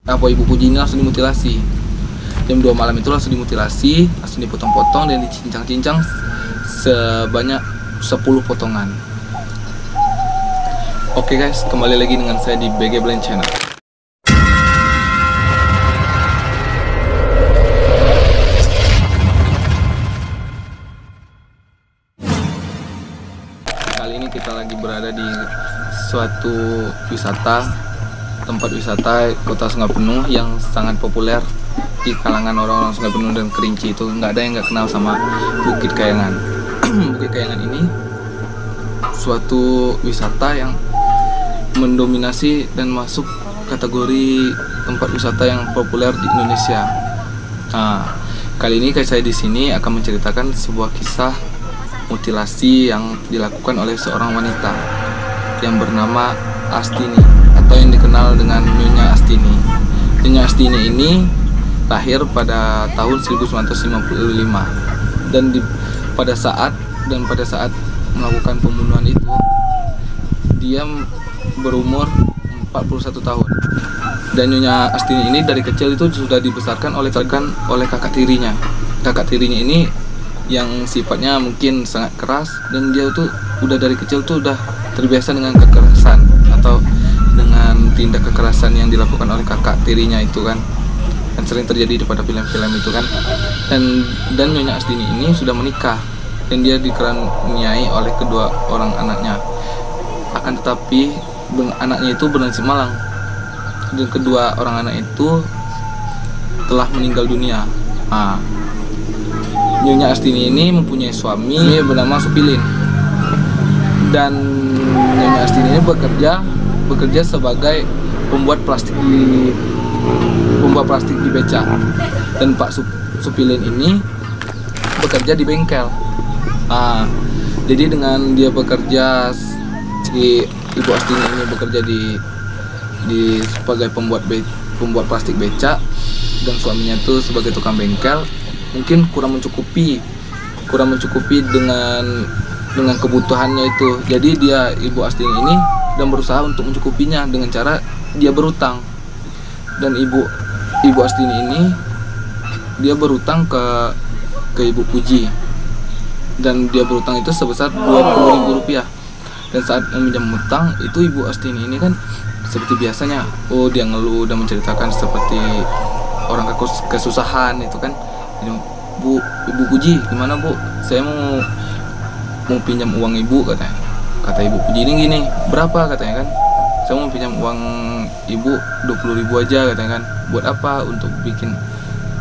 Apa ibu Puji ini langsung dimutilasi. Jam 2 malam itu langsung dimutilasi, langsung dipotong-potong dan dicincang-cincang sebanyak 10 potongan. Oke guys, kembali lagi dengan saya di BG Blind Channel. Kali ini kita lagi berada di suatu tempat wisata Kota Sungai Penuh yang sangat populer di kalangan orang-orang Sungai Penuh dan Kerinci. Itu nggak ada yang nggak kenal sama Bukit Kayangan. Bukit Kayangan ini suatu wisata yang mendominasi dan masuk kategori tempat wisata yang populer di Indonesia. Nah, kali ini saya di sini akan menceritakan sebuah kisah mutilasi yang dilakukan oleh seorang wanita yang bernama Astini atau yang dikenal dengan Nyonya Astini. Nyonya Astini ini lahir pada tahun 1955 dan pada saat melakukan pembunuhan itu dia berumur 41 tahun. Dan Nyonya Astini ini dari kecil itu sudah dibesarkan oleh kakak tirinya. Kakak tirinya ini yang sifatnya mungkin sangat keras, dan dia tuh udah dari kecil tuh udah terbiasa dengan kekerasan atau dengan tindak kekerasan yang dilakukan oleh kakak tirinya itu kan, dan sering terjadi pada film-film itu kan. Dan Nyonya Astini ini sudah menikah dan dia dikaruniai oleh kedua orang anaknya. Akan tetapi anaknya itu bernasib malang, dan kedua orang anak itu telah meninggal dunia. Nyonya Astini ini mempunyai suami bernama Supilin, dan Nyonya Astini ini bekerja sebagai pembuat plastik di beca, dan Pak Supilin ini bekerja di bengkel. Jadi dengan dia bekerja, si Ibu Astini ini bekerja di sebagai pembuat plastik beca, dan suaminya tuh sebagai tukang bengkel, mungkin kurang mencukupi dengan kebutuhannya itu. Jadi dia Ibu Astini ini dan berusaha untuk mencukupinya dengan cara dia berutang. Dan Ibu Astini ini dia berutang ke Ibu Puji, dan dia berutang itu sebesar Rp20.000. Dan saat meminjam utang itu Ibu Astini ini kan seperti biasanya, dia ngeluh dan menceritakan seperti orang kesusahan itu kan. Ibu Puji, gimana Bu? Saya mau pinjam uang Ibu, katanya. Kata Ibu Puji ini gini, berapa katanya kan? Saya mau pinjam uang Ibu 20.000 aja, katanya kan. Buat apa? Untuk bikin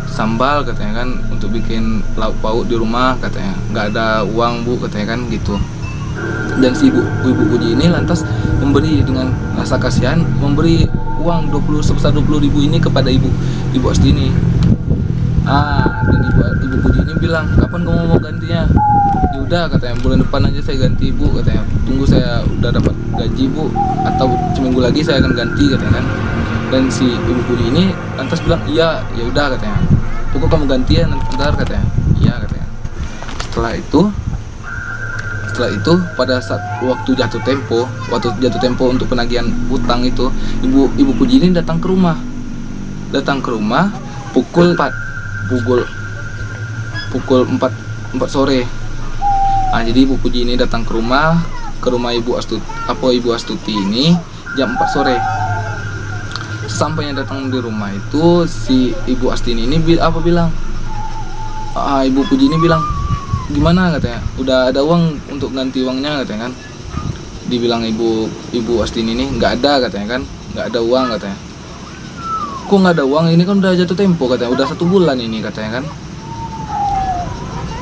sambal, katanya kan, untuk bikin lauk pauk di rumah, katanya. Nggak ada uang Bu, katanya kan gitu. Dan si Ibu Puji ini lantas memberi dengan rasa kasihan, memberi uang sebesar 20.000 ini kepada Ibu Astini. Dan Ibu Puji ini bilang, kapan kamu mau gantinya? Ya udah, katanya, bulan depan aja saya ganti Bu, katanya. Tunggu saya udah dapat gaji Bu, atau seminggu lagi saya akan ganti, katanya kan. Dan si Ibu Puji ini lantas bilang, iya, ya udah, katanya. Pokok kamu ganti ya ntar, katanya. Iya, katanya. Setelah itu pada saat waktu jatuh tempo untuk penagihan hutang itu, Ibu Puji ini datang ke rumah pukul 4 sore. Jadi Ibu Puji ini datang ke rumah Ibu Astuti ini jam 4 sore. Sesampainya datang di rumah itu, si Ibu Astini ini bilang, Ibu Puji ini bilang, gimana, katanya, udah ada uang untuk ganti uangnya, katanya kan. Dibilang Ibu Astini ini, nggak ada, katanya kan, nggak ada uang, katanya. Kok nggak ada uang? Ini kan udah jatuh tempo, katanya, udah 1 bulan ini, katanya kan.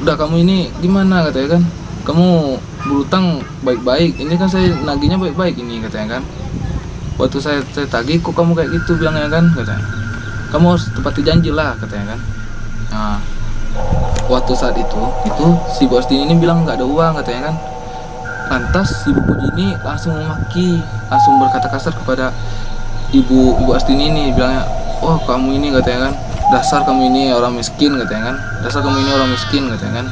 Udah, kamu ini gimana, katanya kan, kamu berutang baik-baik, ini kan saya nagihnya baik-baik ini, katanya kan. Waktu saya tagih, kok kamu kayak gitu, bilangnya kan, katanya. Kamu harus tepati janji lah, katanya kan. Waktu saat itu si Ibu Astini ini bilang nggak ada uang, katanya kan. Lantas Ibu Puji ini langsung berkata kasar kepada Ibu Astini ini, bilangnya, oh kamu ini, katanya kan, dasar kamu ini orang miskin, katanya kan. Dasar kamu ini orang miskin, katanya kan.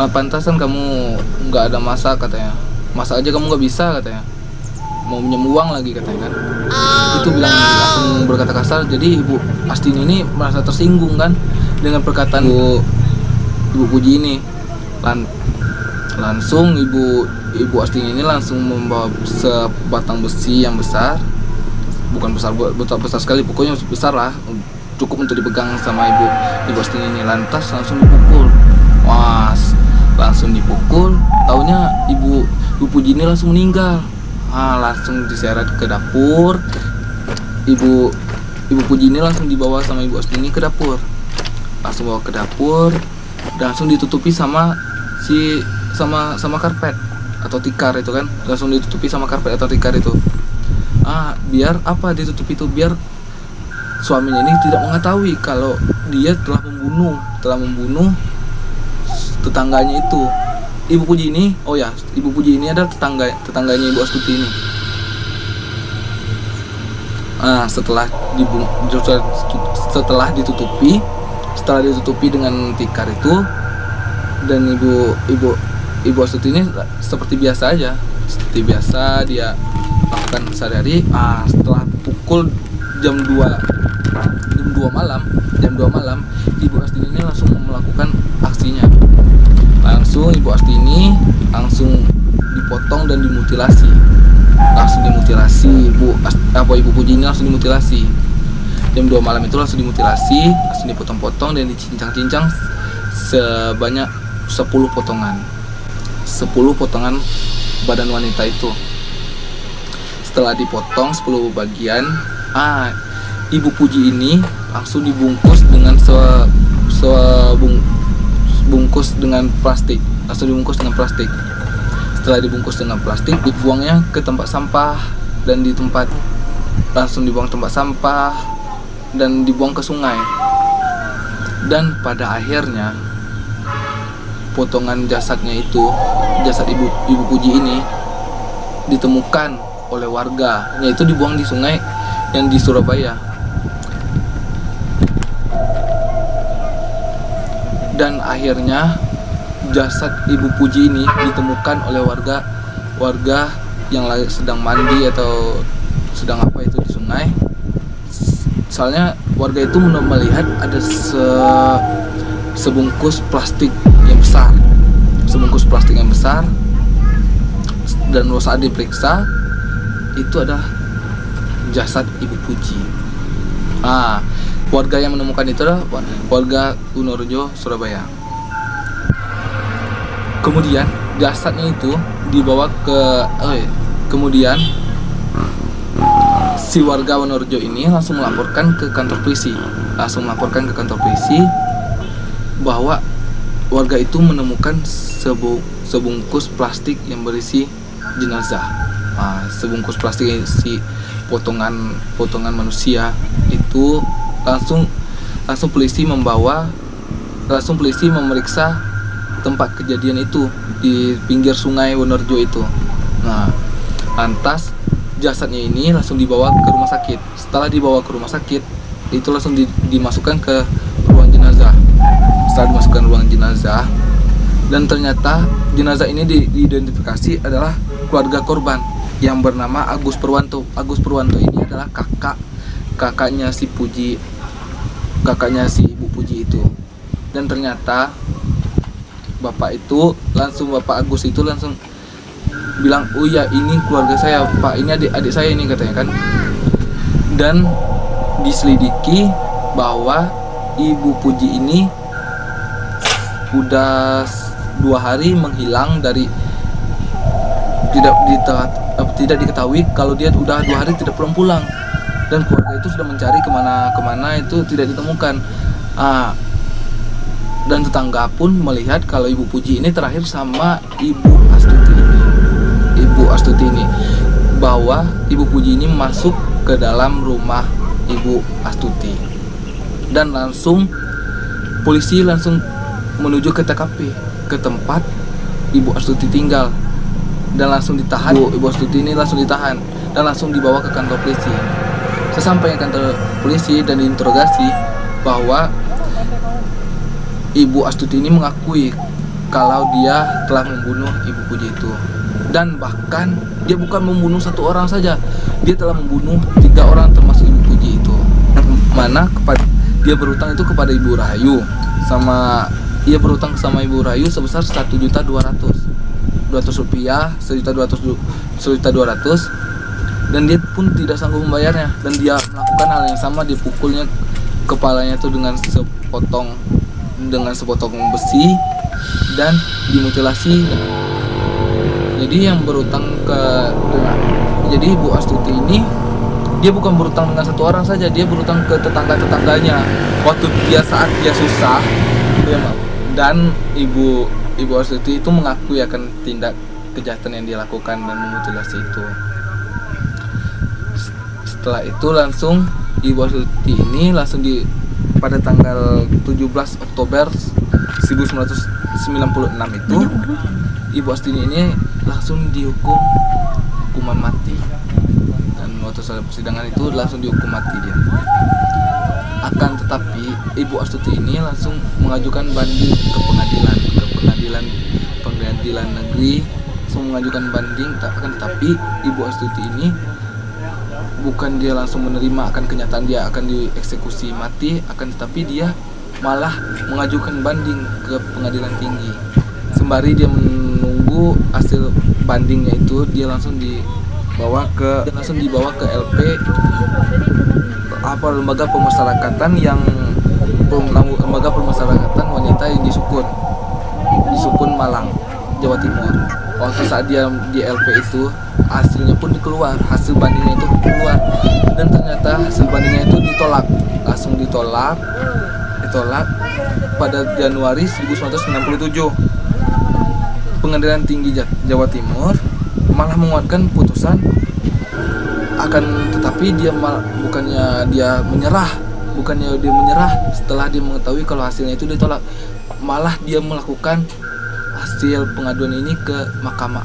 Pantasan kamu nggak ada masak, katanya. Masak aja kamu nggak bisa, katanya. mau minjem uang lagi katanya kan. Itu bilang langsung berkata kasar. Jadi Ibu Astini ini merasa tersinggung kan dengan perkataan Ibu Puji ini. Langsung Ibu Astini ini langsung membawa sebatang besi yang besar, bukan besar sekali, pokoknya besar lah, cukup untuk dipegang sama Ibu Astini ini. Lantas langsung dipukul. Wah, langsung dipukul. Taunya Ibu Puji ini langsung meninggal. Langsung diseret ke dapur. Ibu Puji ini langsung dibawa sama Ibu Astini ke dapur. Langsung bawa ke dapur dan langsung ditutupi sama karpet atau tikar itu kan. Langsung ditutupi sama karpet atau tikar itu. Biar apa ditutupi itu? Biar suaminya ini tidak mengetahui kalau dia telah membunuh tetangganya itu. Ibu Puji ini, Ibu Puji ini adalah tetangganya Ibu Astuti ini. Setelah ditutupi dengan tikar itu, dan Ibu Astuti ini seperti biasa aja, seperti biasa dia lakukan sehari-hari. Setelah pukul jam 2 malam, Ibu Astini ini langsung melakukan aksinya. Langsung Ibu Astini langsung dipotong dan dimutilasi. Ibu Puji ini langsung dimutilasi. Jam 2 malam itu langsung dimutilasi, langsung dipotong-potong dan dicincang-cincang sebanyak 10 potongan. 10 potongan badan wanita itu. Setelah dipotong 10 bagian, Ibu Puji ini langsung dibungkus dengan bungkus dengan plastik. Setelah dibungkus dengan plastik, dibuangnya ke tempat sampah dan dibuang tempat sampah dan dibuang ke sungai. Dan pada akhirnya potongan jasadnya itu, jasad Ibu Puji ini ditemukan oleh warga, yaitu dibuang di sungai yang di Surabaya. Dan akhirnya jasad Ibu Puji ini ditemukan oleh warga yang lagi sedang mandi atau sedang apa itu di sungai. Soalnya warga itu melihat ada sebungkus plastik yang besar, dan saat diperiksa itu adalah jasad Ibu Puji. Warga yang menemukan itu adalah warga Wonorejo, Surabaya. Kemudian jasadnya itu dibawa kemudian si warga Wonorejo ini langsung melaporkan ke kantor polisi. Bahwa warga itu menemukan sebungkus plastik yang berisi jenazah. Sebungkus plastik yang isi potongan manusia itu. Langsung polisi memeriksa tempat kejadian itu di pinggir sungai Wonorejo itu. Lantas jasadnya ini langsung dibawa ke rumah sakit. Setelah dibawa ke rumah sakit, itu langsung dimasukkan ke ruang jenazah. Dan ternyata jenazah ini diidentifikasi adalah keluarga korban yang bernama Agus Purwanto. Agus Purwanto ini adalah kakaknya si Ibu Puji itu. Dan ternyata Bapak Agus itu langsung bilang, ini keluarga saya Pak, ini adik saya ini katanya kan. Dan diselidiki bahwa Ibu Puji ini udah 2 hari menghilang dari tidak diketahui kalau dia udah 2 hari tidak pulang. Dan keluarga itu sudah mencari kemana itu tidak ditemukan. Dan tetangga pun melihat kalau Ibu Puji ini terakhir sama Ibu Astuti ini, bahwa Ibu Puji ini masuk ke dalam rumah Ibu Astuti. Dan langsung polisi langsung menuju ke TKP, ke tempat Ibu Astuti tinggal, dan langsung ditahan. Ibu Astuti ini langsung ditahan dan langsung dibawa ke kantor polisi. Sesampainya kantor polisi dan diinterogasi, bahwa Ibu Astuti ini mengakui kalau dia telah membunuh Ibu Puji itu. Dan bahkan dia bukan membunuh satu orang saja, dia telah membunuh 3 orang termasuk Ibu Puji itu. Mana dia berutang itu kepada Ibu Rahayu, ia berutang sama Ibu Rahayu sebesar 1.200.000 rupiah, 1.200.000, dan dia pun tidak sanggup membayarnya, dan dia melakukan hal yang sama, dia pukulnya kepalanya itu dengan sepotong besi dan dimutilasi. Jadi yang berutang jadi Ibu Astuti ini dia bukan berutang dengan satu orang saja, dia berutang ke tetangga-tetangganya waktu saat dia susah. Dan Ibu Astuti itu mengakui akan tindak kejahatan yang dia lakukan dan memutilasi itu. Setelah itu langsung Ibu Astuti ini pada tanggal 17 Oktober 1996 itu Ibu Astuti ini langsung dihukum hukuman mati, dan waktu persidangan itu langsung dihukum mati dia. Akan tetapi Ibu Astuti ini langsung mengajukan banding ke pengadilan negeri, langsung mengajukan banding. Akan tetapi Ibu Astuti ini bukan dia langsung menerima akan kenyataan dia akan dieksekusi mati, akan tetapi dia malah mengajukan banding ke pengadilan tinggi. Sembari dia menunggu hasil bandingnya itu, dia langsung dibawa ke LP, lembaga pemasyarakatan wanita yang di Sukun Malang, Jawa Timur. Waktu saat dia di LP itu, hasilnya pun hasil bandingnya itu keluar, dan ternyata hasil bandingnya itu langsung ditolak pada Januari 1997. Pengadilan Tinggi Jawa Timur malah menguatkan putusan, akan tetapi bukannya dia menyerah setelah dia mengetahui kalau hasilnya itu ditolak, malah dia melakukan hasil pengaduan ini ke Mahkamah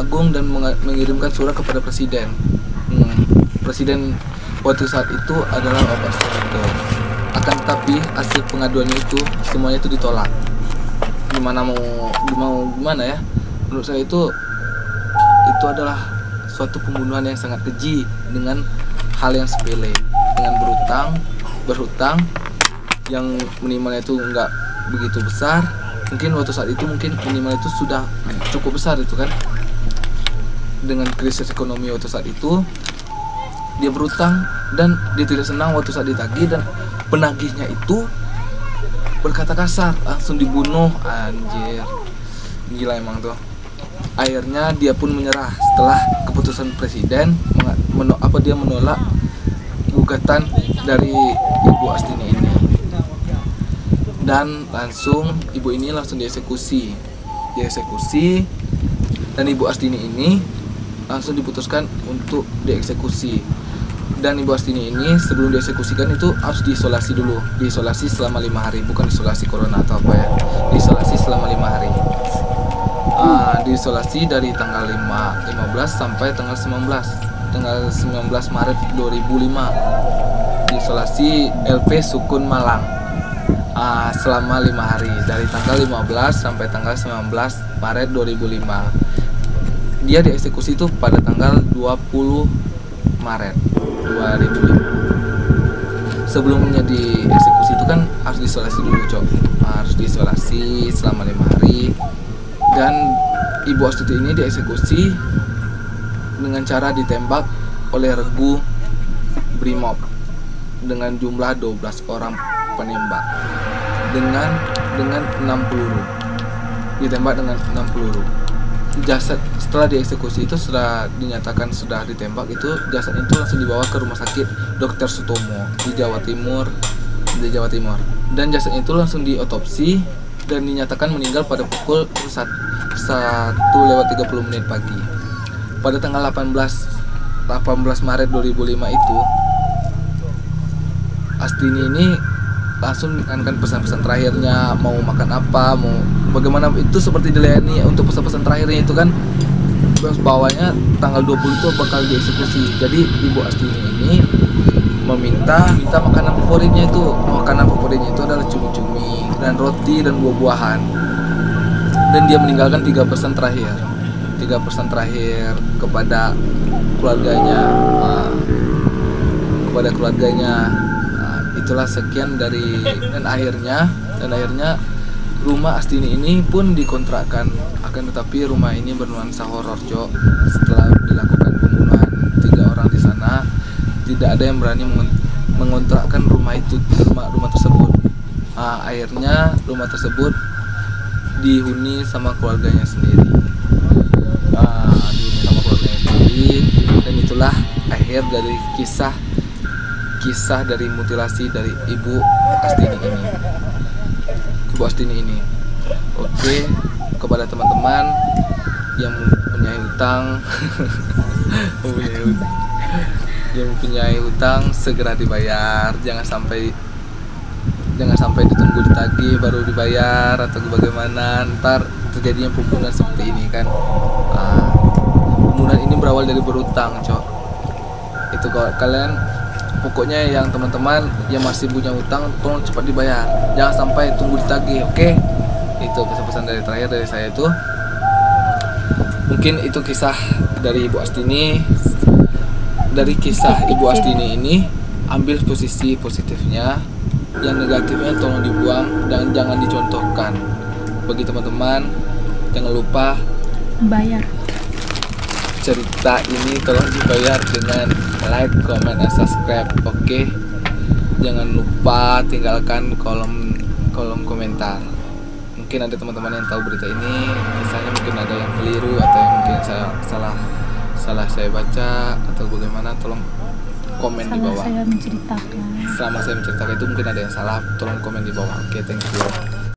Agung dan mengirimkan surat kepada Presiden. Presiden waktu saat itu adalah Bapak Soeharto. Akan tetapi hasil pengaduannya itu semuanya itu ditolak. Gimana ya? Menurut saya itu adalah suatu pembunuhan yang sangat keji dengan hal yang sepele, dengan berhutang yang minimalnya itu enggak begitu besar. Mungkin waktu saat itu minimal itu sudah cukup besar itu kan. Dengan krisis ekonomi waktu saat itu, dia berutang dan dia tidak senang waktu saat ditagih, dan penagihnya itu berkata kasar, langsung dibunuh. Anjir, gila emang tuh. Akhirnya dia pun menyerah setelah keputusan presiden dia menolak gugatan dari Ibu Astini ini, dan ibu ini langsung dieksekusi, dan Ibu Astini ini langsung diputuskan untuk dieksekusi. Dan Ibu Astini ini sebelum dieksekusikan itu harus diisolasi dulu, diisolasi selama 5 hari, bukan isolasi corona atau apa ya, diisolasi selama 5 hari. Diisolasi dari tanggal 15 sampai tanggal 19 Maret 2005, diisolasi LP Sukun Malang selama 5 hari, dari tanggal 15 sampai tanggal 19 Maret 2005. Dia dieksekusi itu pada tanggal 20 Maret 2005. Sebelumnya dieksekusi itu kan harus diisolasi dulu, harus diisolasi selama 5 hari. Dan Ibu Astuti ini dieksekusi dengan cara ditembak oleh regu Brimob dengan jumlah 12 orang penembak dengan 6 peluru. Ditembak dengan 6 peluru. Jasad setelah dieksekusi itu, sudah dinyatakan sudah ditembak itu, jasad itu langsung dibawa ke rumah sakit Dr. Sutomo di Jawa Timur. Dan jasad itu langsung diotopsi dan dinyatakan meninggal pada pukul 1:30 pagi. Pada tanggal 18 Maret 2005 itu, Astini ini langsung menekankan pesan-pesan terakhirnya, mau makan apa, mau bagaimana, itu seperti dilayani untuk pesan-pesan terakhirnya itu kan. Terus bawahnya tanggal 20 itu bakal dieksekusi. Jadi Ibu Astini ini meminta makanan favoritnya itu adalah cumi-cumi dan roti dan buah-buahan. dan dia meninggalkan 3 pesan terakhir, 3 pesan terakhir kepada keluarganya. Itulah sekian dari dan akhirnya rumah Astini ini pun dikontrakkan. Akan tetapi rumah ini bernuansa horor, Cok. Setelah dilakukan pembunuhan 3 orang di sana, tidak ada yang berani mengontrakkan rumah tersebut. Akhirnya rumah tersebut dihuni sama keluarganya sendiri. Dan itulah akhir dari kisah dari mutilasi dari Ibu Astini ini. Oke, kepada teman-teman yang mempunyai hutang segera dibayar, jangan sampai ditunggu ditagih baru dibayar atau bagaimana, ntar terjadinya pembunuhan seperti ini kan. Pembunuhan ini berawal dari berutang, Cok. Itu kalau kalian, pokoknya yang teman-teman yang masih punya hutang, tolong cepat dibayar, jangan sampai tunggu ditagih. Oke? Itu pesan-pesan dari terakhir dari saya itu. Mungkin itu kisah dari Ibu Astini. Dari kisah Ibu Astini ini, ambil posisi positifnya, yang negatifnya tolong dibuang dan jangan dicontohkan. Bagi teman-teman, jangan lupa bayar. Cerita ini tolong dibayar dengan like, comment, dan subscribe. Oke? Jangan lupa tinggalkan kolom komentar. Mungkin ada teman-teman yang tahu berita ini, kisahnya mungkin ada yang keliru atau yang mungkin salah saya baca atau bagaimana, tolong komen di bawah. Selama saya menceritakan Selama saya menceritakan itu mungkin ada yang salah, tolong komen di bawah. Oke, thank you.